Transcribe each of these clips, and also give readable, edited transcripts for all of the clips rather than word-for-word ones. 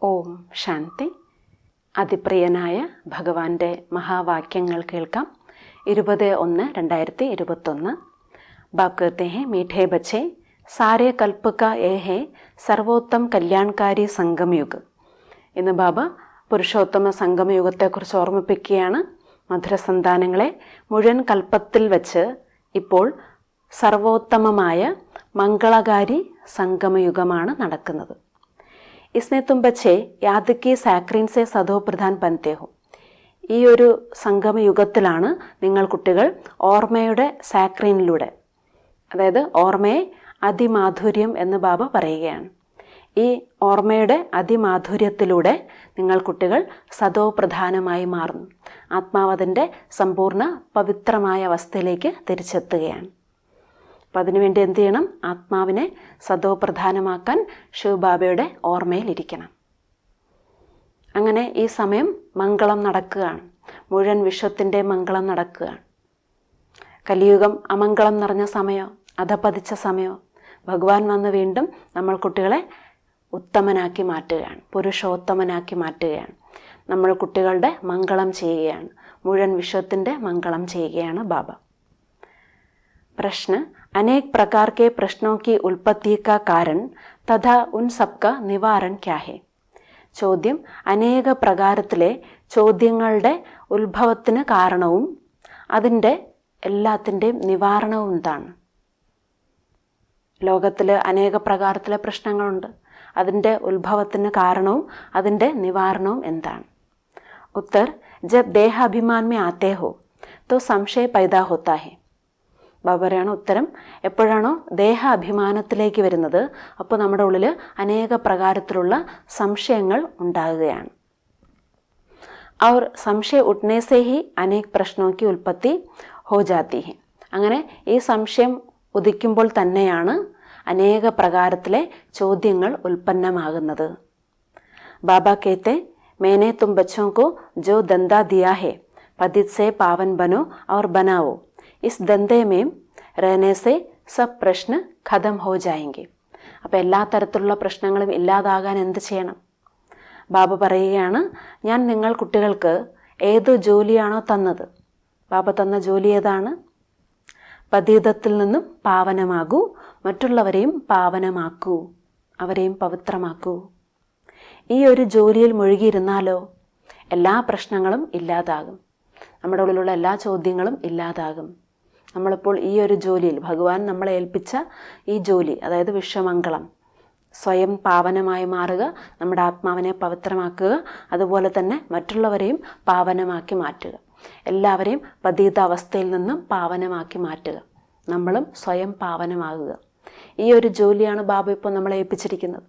ഓം ശാന്തി. അതിപ്രിയനായ ഭഗവാന്റെ മഹാവാക്യങ്ങൾ കേൾക്കാം. 20/1/2021. बाप कहते हैं, मीठे बच्चे, सारे कल्प का ये है സർവോത്തം കല്യാൺകാരി സംഗമയുഗ്. ഇന്ന് ബാബ പുരുഷോത്തമ സംഗമയുഗത്തെക്കുറിച്ച് ഓർമ്മിപ്പിക്കുകയാണ്. മധുരസന്താനങ്ങളെ, മുഴുവൻ കൽപ്പത്തിൽ വച്ച് ഇപ്പോൾ സർവോത്തമമായ മംഗളകാരി സംഗമയുഗമാണ് നടക്കുന്നത്. इसमें तुम बच्चे याद की സാക്രീൻ സെ സദോ പ്രധാൻ ബനത്തെ ഹോ. ഈ ഒരു സംഗമയുഗത്തിലാണ് നിങ്ങൾ കുട്ടികൾ ഓർമ്മയുടെ സാക്രീനിലൂടെ, അതായത് ഓർമ്മയെ അതിമാധുര്യം എന്ന് ബാബ പറയുകയാണ്. ഈ ഓർമ്മയുടെ അതിമാധുര്യത്തിലൂടെ നിങ്ങൾ കുട്ടികൾ സദോ പ്രധാനമായി മാറുന്നു. ആത്മാവതിൻ്റെ സമ്പൂർണ്ണ പവിത്രമായ അവസ്ഥയിലേക്ക് തിരിച്ചെത്തുകയാണ്. അപ്പം അതിനുവേണ്ടി എന്ത് ചെയ്യണം? ആത്മാവിനെ സദോ പ്രധാനമാക്കാൻ ശിവബാബയുടെ ഓർമ്മയിലിരിക്കണം. അങ്ങനെ ഈ സമയം മംഗളം നടക്കുകയാണ്. മുഴുവൻ വിശ്വത്തിൻ്റെ മംഗളം നടക്കുകയാണ്. കലിയുഗം അമംഗളം നിറഞ്ഞ സമയമോ, അധപതിച്ച സമയമോ, ഭഗവാൻ വന്ന് വീണ്ടും നമ്മൾ കുട്ടികളെ ഉത്തമനാക്കി മാറ്റുകയാണ്, പുരുഷോത്തമനാക്കി മാറ്റുകയാണ്. നമ്മൾ കുട്ടികളുടെ മംഗളം ചെയ്യുകയാണ്, മുഴുവൻ വിശ്വത്തിൻ്റെ മംഗളം ചെയ്യുകയാണ് ബാബ. प्रश्न: अनेक प्रकार के प्रश्नों की उत्पत्ति का कारण तथा उन सबका निवारण क्या है? ചോദ്യം: അനേക പ്രകാരത്തിലെ ചോദ്യങ്ങളുടെ ഉത്ഭവത്തിന് കാരണവും അതിൻ്റെ എല്ലാത്തിൻ്റെയും നിവാരണവും എന്താണ്? ലോകത്തിൽ അനേക പ്രകാരത്തിലെ പ്രശ്നങ്ങളുണ്ട്. അതിൻ്റെ ഉത്ഭവത്തിന് കാരണവും അതിൻ്റെ നിവാരണവും എന്താണ്? ഉത്തർ: ജബ് ദേഹാഭിമാൻ മേ ആത്തെ ഹോ തോ സംശയ പൈദാ ഹോത്താ ഹെ. ബാബറയാണ് ഉത്തരം. എപ്പോഴാണോ ദേഹ അഭിമാനത്തിലേക്ക് വരുന്നത്, അപ്പോൾ നമ്മുടെ ഉള്ളിൽ അനേക പ്രകാരത്തിലുള്ള സംശയങ്ങൾ ഉണ്ടാകുകയാണ്. और സംശയ ഉഠ്നെ സേ ഹി അനേക് പ്രശ്നോं की उत्पत्ति हो जाती है. അങ്ങനെ ഈ സംശയം ഉദിക്കുമ്പോൾ തന്നെയാണ് അനേക പ്രകാരത്തിലെ ചോദ്യങ്ങൾ ഉൽപ്പന്നമാകുന്നത്. ബാബ कहते, मैंने तुम बच्चों को जो धंधा दिया है पतित से पावन बनो और बनाओ. इस धंधे में रहने से सब प्रश्न खत्म हो जाएंगे. അപ്പോൾ എല്ലാ തരത്തിലുള്ള പ്രശ്നങ്ങളും ഇല്ലാതാകാൻ എന്ത് ചെയ്യണം? ബാബ പറയുകയാണ്, ഞാൻ നിങ്ങൾ കുട്ടികൾക്ക് ഏത് ജോലിയാണോ തന്നത്, ബാബ തന്ന ജോലി ഏതാണ്? പതീതത്തിൽ നിന്നും പാവനമാകൂ, മറ്റുള്ളവരെയും പാവനമാക്കൂ, അവരെയും പവിത്രമാക്കൂ. ഈ ഒരു ജോലിയിൽ മുഴുകിയിരുന്നാലോ എല്ലാ പ്രശ്നങ്ങളും ഇല്ലാതാകും, നമ്മുടെ ഉള്ളിലുള്ള എല്ലാ ചോദ്യങ്ങളും ഇല്ലാതാകും. നമ്മളിപ്പോൾ ഈ ഒരു ജോലിയിൽ, ഭഗവാൻ നമ്മളെ ഏൽപ്പിച്ച ഈ ജോലി, അതായത് വിശ്വമംഗളം, സ്വയം പാവനമായി മാറുക, നമ്മുടെ ആത്മാവിനെ പവിത്രമാക്കുക, അതുപോലെ തന്നെ മറ്റുള്ളവരെയും പാവനമാക്കി മാറ്റുക, എല്ലാവരെയും പതീത അവസ്ഥയിൽ നിന്നും പാവനമാക്കി മാറ്റുക, നമ്മളും സ്വയം പാവനമാകുക. ഈ ഒരു ജോലിയാണ് ബാബ ഇപ്പോൾ നമ്മളെ ഏൽപ്പിച്ചിരിക്കുന്നത്.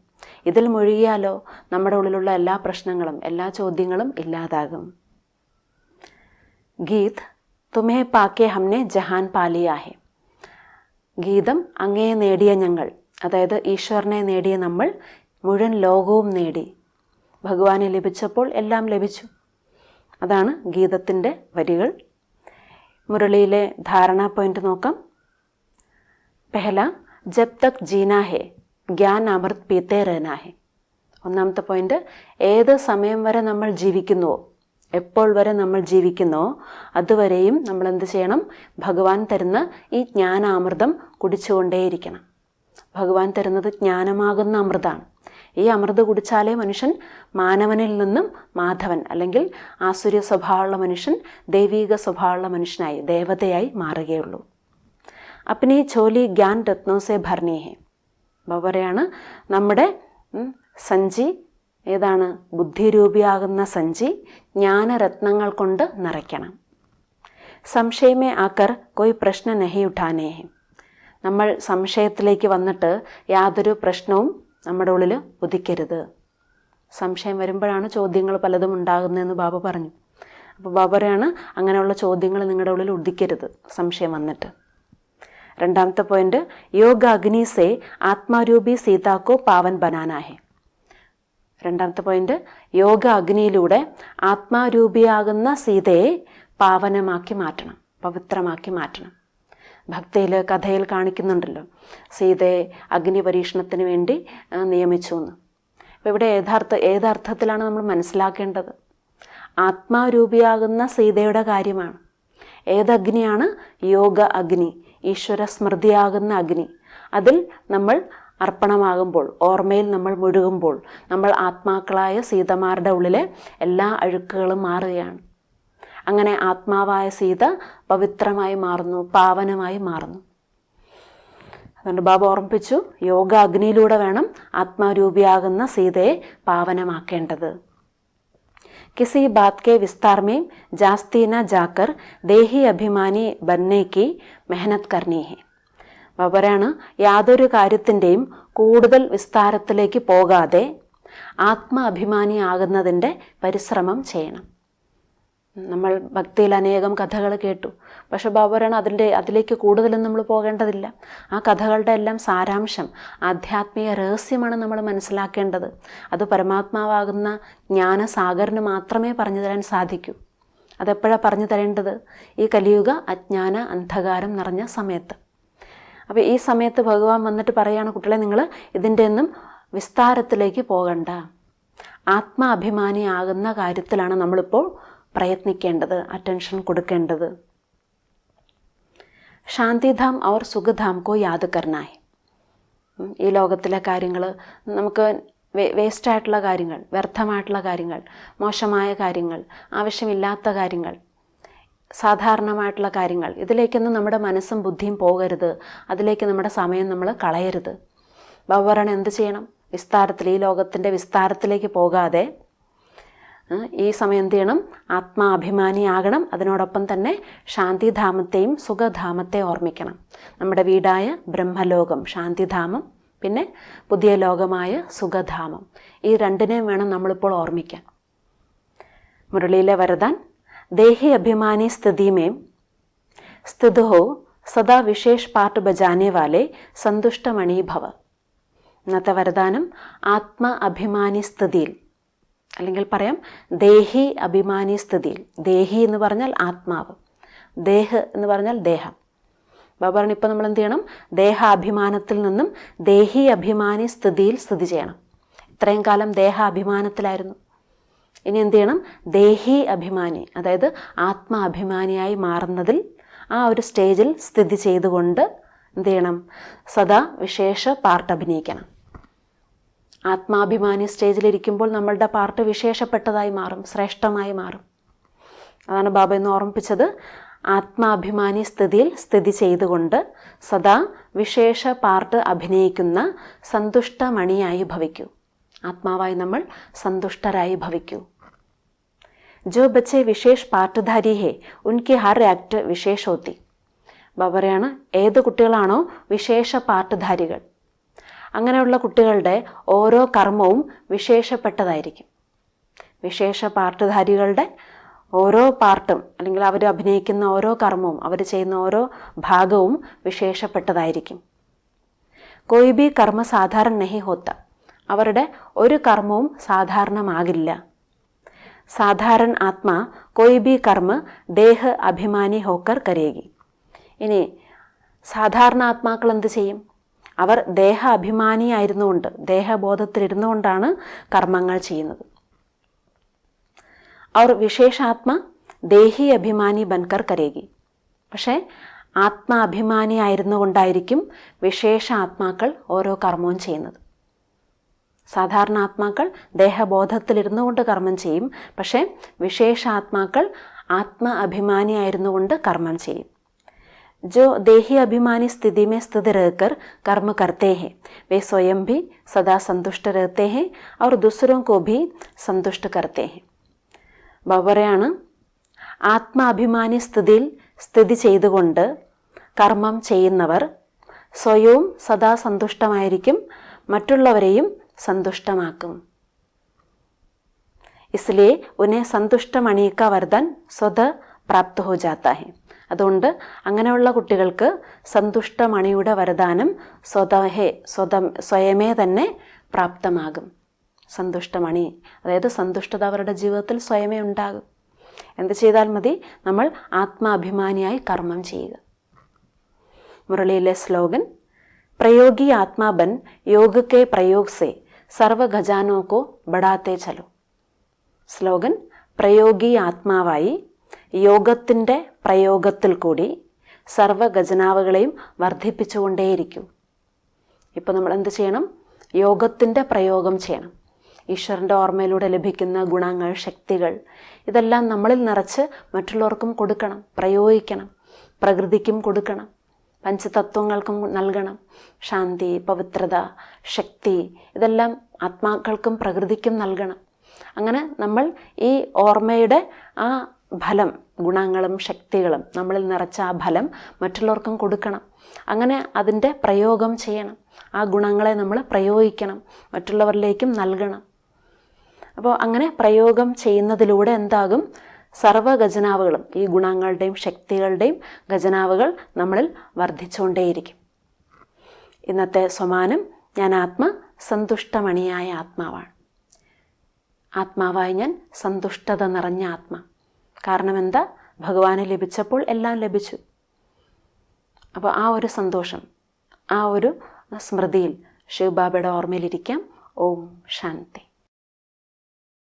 ഇതിൽ മുഴുകിയാലോ നമ്മുടെ ഉള്ളിലുള്ള എല്ലാ പ്രശ്നങ്ങളും എല്ലാ ചോദ്യങ്ങളും ഇല്ലാതാകും. ഗീത്: തുമേ പാക്കെ ഹംനെ ജഹാൻ പാലിയാ ഹെ. ഗീതം: അങ്ങയെ നേടിയ ഞങ്ങൾ, അതായത് ഈശ്വരനെ നേടിയ നമ്മൾ മുഴുവൻ ലോകവും നേടി. ഭഗവാനെ ലഭിച്ചപ്പോൾ എല്ലാം ലഭിച്ചു. അതാണ് ഗീതത്തിൻ്റെ വരികൾ. മുരളിയിലെ ധാരണാ പോയിന്റ് നോക്കാം. പെഹല, ജബ് തക് ജീനാ ഹെ ജ്ഞാൻ അമൃത് പീത്തേ രഹനാ ഹെ. ഒന്നാമത്തെ പോയിന്റ്, ഏത് സമയം വരെ നമ്മൾ ജീവിക്കുന്നുവോ, എപ്പോൾ വരെ നമ്മൾ ജീവിക്കുന്നോ അതുവരെയും നമ്മൾ എന്ത് ചെയ്യണം? ഭഗവാൻ തരുന്ന ഈ ജ്ഞാനാമൃതം കുടിച്ചുകൊണ്ടേയിരിക്കണം. ഭഗവാൻ തരുന്നത് ജ്ഞാനമാകുന്ന അമൃതാണ്. ഈ അമൃത് കുടിച്ചാലേ മനുഷ്യൻ മാനവനിൽ നിന്നും മാധവൻ, അല്ലെങ്കിൽ ആസുര്യ സ്വഭാവമുള്ള മനുഷ്യൻ ദൈവീക സ്വഭാവമുള്ള മനുഷ്യനായി, ദേവതയായി മാറുകയുള്ളൂ. അപ്പനി ചോലി ജ്ഞാൻ രത്നോസെ ഭർണി ഹെ. ബാബറയാണ്, നമ്മുടെ സഞ്ചി ഏതാണ്? ബുദ്ധിരൂപിയാകുന്ന സഞ്ചി ജ്ഞാനരത്നങ്ങൾ കൊണ്ട് നിറയ്ക്കണം. സംശയമേ ആക്കർ കോയി പ്രശ്ന നഹി ഉഠാനേ ഹെ. നമ്മൾ സംശയത്തിലേക്ക് വന്നിട്ട് യാതൊരു പ്രശ്നവും നമ്മുടെ ഉള്ളിൽ ഉദിക്കരുത്. സംശയം വരുമ്പോഴാണ് ചോദ്യങ്ങൾ പലതും ഉണ്ടാകുന്നതെന്ന് ബാബ പറഞ്ഞു. അപ്പോൾ ബാബറയാണ്, അങ്ങനെയുള്ള ചോദ്യങ്ങൾ നിങ്ങളുടെ ഉള്ളിൽ ഉദിക്കരുത് സംശയം വന്നിട്ട്. രണ്ടാമത്തെ പോയിന്റ്, യോഗ അഗ്നി സേ ആത്മാരൂപി സീതാക്കോ പാവൻ ബനാനാ ഹെ. രണ്ടാമത്തെ പോയിന്റ്, യോഗ അഗ്നിയിലൂടെ ആത്മാരൂപിയാകുന്ന സീതയെ പാവനമാക്കി മാറ്റണം, പവിത്രമാക്കി മാറ്റണം. ഭക്തിയിൽ കഥയിൽ കാണിക്കുന്നുണ്ടല്ലോ, സീതയെ അഗ്നി പരീക്ഷണത്തിന് വേണ്ടി നിയമിച്ചു എന്ന്. അപ്പോൾ ഇവിടെ ഏതർത്ഥത്തിലാണ് നമ്മൾ മനസ്സിലാക്കേണ്ടത്? ആത്മാരൂപിയാകുന്ന സീതയുടെ കാര്യമാണ്. ഏതഗ്നിയാണ്? യോഗ അഗ്നി, ഈശ്വര സ്മൃതിയാകുന്ന അഗ്നി. അതിൽ നമ്മൾ അർപ്പണമാകുമ്പോൾ, ഓർമ്മയിൽ നമ്മൾ മുഴുകുമ്പോൾ, നമ്മൾ ആത്മാക്കളായ സീതമാരുടെ ഉള്ളിലെ എല്ലാ അഴുക്കുകളും മാറുകയാണ്. അങ്ങനെ ആത്മാവായ സീത പവിത്രമായി മാറുന്നു, പാവനമായി മാറുന്നു. അതുകൊണ്ട് ബാബ ഓർമ്മിപ്പിച്ചു, യോഗ അഗ്നിയിലൂടെ വേണം ആത്മാരൂപിയാകുന്ന സീതയെ പാവനമാക്കേണ്ടത്. किसी बात के विस्तार में जास्ती न जाकर देही अभिमानी बनने की मेहनत करनी है. പറയാണ്, യാതൊരു കാര്യത്തിൻ്റെയും കൂടുതൽ വിസ്താരത്തിലേക്ക് പോകാതെ ആത്മാഭിമാനിയാകുന്നതിൻ്റെ പരിശ്രമം ചെയ്യണം. നമ്മൾ ഭക്തിയിൽ അനേകം കഥകൾ കേട്ടു. പക്ഷെ ബാബറാണ് അതിലേക്ക് കൂടുതലും നമ്മൾ പോകേണ്ടതില്ല. ആ കഥകളുടെ എല്ലാം സാരാംശം, ആധ്യാത്മിക രഹസ്യമാണ് നമ്മൾ മനസ്സിലാക്കേണ്ടത്. അത് പരമാത്മാവാകുന്ന ജ്ഞാനസാഗറിന് മാത്രമേ പറഞ്ഞു തരാൻ സാധിക്കൂ. അതെപ്പോഴാണ് പറഞ്ഞു തരേണ്ടത്? ഈ കലിയുഗ അജ്ഞാന അന്ധകാരം നിറഞ്ഞ സമയത്ത്. അപ്പോൾ ഈ സമയത്ത് ഭഗവാൻ വന്നിട്ട് പറയുകയാണ്, കുട്ടികളെ നിങ്ങൾ ഇതിൻ്റെ ഒന്നും വിസ്താരത്തിലേക്ക് പോകണ്ട, ആത്മാഭിമാനിയാകുന്ന കാര്യത്തിലാണ് നമ്മളിപ്പോൾ പ്രയത്നിക്കേണ്ടത്, അറ്റൻഷൻ കൊടുക്കേണ്ടത്. ശാന്തിധാം ഔർ സുഖധാം കോ യാദ് കർനായി. ഈ ലോകത്തിലെ കാര്യങ്ങൾ, നമുക്ക് വേസ്റ്റായിട്ടുള്ള കാര്യങ്ങൾ, വ്യർത്ഥമായിട്ടുള്ള കാര്യങ്ങൾ, മോശമായ കാര്യങ്ങൾ, ആവശ്യമില്ലാത്ത കാര്യങ്ങൾ, സാധാരണമായിട്ടുള്ള കാര്യങ്ങൾ, ഇതിലേക്കൊന്നും നമ്മുടെ മനസ്സും ബുദ്ധിയും പോകരുത്. അതിലേക്ക് നമ്മുടെ സമയം നമ്മൾ കളയരുത്. ബാബാറാണ് എന്ത് ചെയ്യണം? ഈ ലോകത്തിൻ്റെ വിസ്താരത്തിലേക്ക് പോകാതെ ഈ സമയം എന്ത് ചെയ്യണം? ആത്മാഭിമാനിയാകണം. അതിനോടൊപ്പം തന്നെ ശാന്തിധാമത്തെയും സുഖധാമത്തെ ഓർമ്മിക്കണം. നമ്മുടെ വീടായ ബ്രഹ്മലോകം ശാന്തിധാമം, പിന്നെ പുതിയ ലോകമായ സുഖധാമം, ഈ രണ്ടിനെയും വേണം നമ്മളിപ്പോൾ ഓർമ്മിക്കാൻ. മുരളിയിലെ വരദാൻ, देही अभिमानी स्थिति में स्थित हो सदा विशेष पाठ बजाने वाले संतुष्ट मणि भव. ഇന്നത്തെ വരദാനം ആത്മ അഭിമാനി സ്ഥിതിയിൽ, അല്ലെങ്കിൽ പറയാം ദേഹി അഭിമാനി സ്ഥിതിയിൽ. ദേഹി എന്ന് പറഞ്ഞാൽ ആത്മാവ്, ദേഹ് എന്ന് പറഞ്ഞാൽ ദേഹം. ബാബാറിന് ഇപ്പം നമ്മൾ എന്ത് ചെയ്യണം? ദേഹാഭിമാനത്തിൽ നിന്നും ദേഹി അഭിമാനി സ്ഥിതിയിൽ സ്ഥിതി ചെയ്യണം. ഇത്രയും കാലം ദേഹാഭിമാനത്തിലായിരുന്നു. ഇനി എന്ത് ചെയ്യണം? ദേഹി അഭിമാനി, അതായത് ആത്മാഭിമാനിയായി മാറുന്നതിൽ ആ ഒരു സ്റ്റേജിൽ സ്ഥിതി ചെയ്തുകൊണ്ട് എന്ത് ചെയ്യണം? സദാ വിശേഷ പാർട്ട് അഭിനയിക്കണം. ആത്മാഭിമാനി സ്റ്റേജിലിരിക്കുമ്പോൾ നമ്മളുടെ പാർട്ട് വിശേഷപ്പെട്ടതായി മാറും, ശ്രേഷ്ഠമായി മാറും. അതാണ് ബാബ എന്ന് ഓർമ്മിപ്പിച്ചത്. ആത്മാഭിമാനി സ്ഥിതിയിൽ സ്ഥിതി ചെയ്തുകൊണ്ട് സദാ വിശേഷ പാർട്ട് അഭിനയിക്കുന്ന സന്തുഷ്ടമണിയായി ഭവിക്കൂ. ആത്മാവായി നമ്മൾ സന്തുഷ്ടരായി ഭവിക്കൂ. ജോ ബച്ചെ വിശേഷ് പാർട്ട്ധാരി ഹേ ഉൻകി ഹർ ആക്ട് വിശേഷ ഹോത്തി. ബാബറയാണ്, ഏത് കുട്ടികളാണോ വിശേഷ പാർട്ട്ധാരികൾ, അങ്ങനെയുള്ള കുട്ടികളുടെ ഓരോ കർമ്മവും വിശേഷപ്പെട്ടതായിരിക്കും. വിശേഷ പാർട്ട്ധാരികളുടെ ഓരോ പാർട്ടും, അല്ലെങ്കിൽ അവർ അഭിനയിക്കുന്ന ഓരോ കർമ്മവും, അവർ ചെയ്യുന്ന ഓരോ ഭാഗവും വിശേഷപ്പെട്ടതായിരിക്കും. കോയി ബി കർമ്മ സാധാരണ നഹി ഹോത്ത. അവരുടെ ഒരു കർമ്മവും സാധാരണമാകില്ല. സാധാരണ ആത്മാ കോയി ബി കർമ്മ ദേഹ അഭിമാനി ഹോക്കർ കരേഗി. ഇനി സാധാരണ ആത്മാക്കൾ എന്ത് ചെയ്യും? അവർ ദേഹ അഭിമാനിയായിരുന്നുകൊണ്ട്, ദേഹബോധത്തിലിരുന്നുകൊണ്ടാണ് കർമ്മങ്ങൾ ചെയ്യുന്നത്. അവർ വിശേഷാത്മ ദേഹി അഭിമാനി ബൻകർ കരേഗി. പക്ഷേ ആത്മാഭിമാനിയായിരുന്നു കൊണ്ടായിരിക്കും വിശേഷ ആത്മാക്കൾ ഓരോ കർമ്മവും ചെയ്യുന്നത്. സാധാരണ ആത്മാക്കൾ ദേഹബോധത്തിലിരുന്നു കൊണ്ട് കർമ്മം ചെയ്യും. പക്ഷേ വിശേഷാത്മാക്കൾ അഭിമാനിയായിരുന്നു കൊണ്ട് കർമ്മം ചെയ്യും. जो देही अभिमानी स्थिति में स्थित रहकर कर्म करते हैं वे स्वयं भी सदा संतुष्ट रहते हैं और दूसरों को भी संतुष्ट करते हैं. ബാബറയാണ്, ആത്മാഭിമാനി സ്ഥിതിയിൽ സ്ഥിതി ചെയ്തുകൊണ്ട് കർമ്മം ചെയ്യുന്നവർ സ്വയവും സദാ സന്തുഷ്ടമായിരിക്കും, മറ്റുള്ളവരെയും സന്തുഷ്ടമാക്കും. इसलिए उन्हें संतुष्ट मणि का वरदान स्वतः प्राप्त हो जाता है. അതുകൊണ്ട് അങ്ങനെയുള്ള കുട്ടികൾക്ക് സന്തുഷ്ടമണിയുടെ വരദാനം സ്വയമേ തന്നെ പ്രാപ്തമാകും. സന്തുഷ്ടമണി, അതായത് സന്തുഷ്ടത അവരുടെ ജീവിതത്തിൽ സ്വയമേ ഉണ്ടാകും. എന്ത് ചെയ്താൽ മതി? നമ്മൾ ആത്മാഭിമാനിയായി കർമ്മം ചെയ്യുക. മുരളിയിലെ സ്ലോഗൻ, പ്രയോഗി ആത്മാ ബൻ योग के प्रयोग से സർവ ഖജാനോ കോ ബഡാത്തേ ചലോ. സ്ലോഗൻ: പ്രയോഗി ആത്മാവായി യോഗത്തിൻ്റെ പ്രയോഗത്തിൽ കൂടി സർവ ഖജനാവുകളെയും വർദ്ധിപ്പിച്ചുകൊണ്ടേയിരിക്കൂ. ഇപ്പോൾ നമ്മൾ എന്ത് ചെയ്യണം? യോഗത്തിൻ്റെ പ്രയോഗം ചെയ്യണം. ഈശ്വരൻ്റെ ഓർമ്മയിലൂടെ ലഭിക്കുന്ന ഗുണങ്ങൾ, ശക്തികൾ ഇതെല്ലാം നമ്മളിൽ നിറച്ച് മറ്റുള്ളവർക്കും കൊടുക്കണം, പ്രയോഗിക്കണം. പ്രകൃതിക്കും കൊടുക്കണം, പഞ്ചതത്വങ്ങൾക്കും നൽകണം. ശാന്തി, പവിത്രത, ശക്തി ഇതെല്ലാം ആത്മാക്കൾക്കും പ്രകൃതിക്കും നൽകണം. അങ്ങനെ നമ്മൾ ഈ ഓർമ്മയുടെ ആ ഫലം, ഗുണങ്ങളും ശക്തികളും നമ്മളിൽ നിറച്ച ആ ഫലം മറ്റുള്ളവർക്കും കൊടുക്കണം. അങ്ങനെ അതിൻ്റെ പ്രയോഗം ചെയ്യണം. ആ ഗുണങ്ങളെ നമ്മൾ പ്രയോഗിക്കണം, മറ്റുള്ളവരിലേക്കും നൽകണം. അപ്പോൾ അങ്ങനെ പ്രയോഗം ചെയ്യുന്നതിലൂടെ എന്താകും? സർവ്വ ഖജനാവുകളും, ഈ ഗുണങ്ങളുടെയും ശക്തികളുടെയും ഖജനാവുകൾ നമ്മളിൽ വർദ്ധിച്ചുകൊണ്ടേയിരിക്കും. ഇന്നത്തെ സമാനം: ഞാൻ സന്തുഷ്ടമണിയായ ആത്മാവാണ്. ആത്മാവായി ഞാൻ സന്തുഷ്ടത നിറഞ്ഞ ആത്മാ. കാരണം എന്താ? ഭഗവാനെ ലഭിച്ചപ്പോൾ എല്ലാം ലഭിച്ചു. അപ്പോൾ ആ ഒരു സന്തോഷം, ആ ഒരു സ്മൃതിയിൽ ശിവബാബയുടെ ഓർമ്മയിലിരിക്കാം. ഓം ശാന്തി.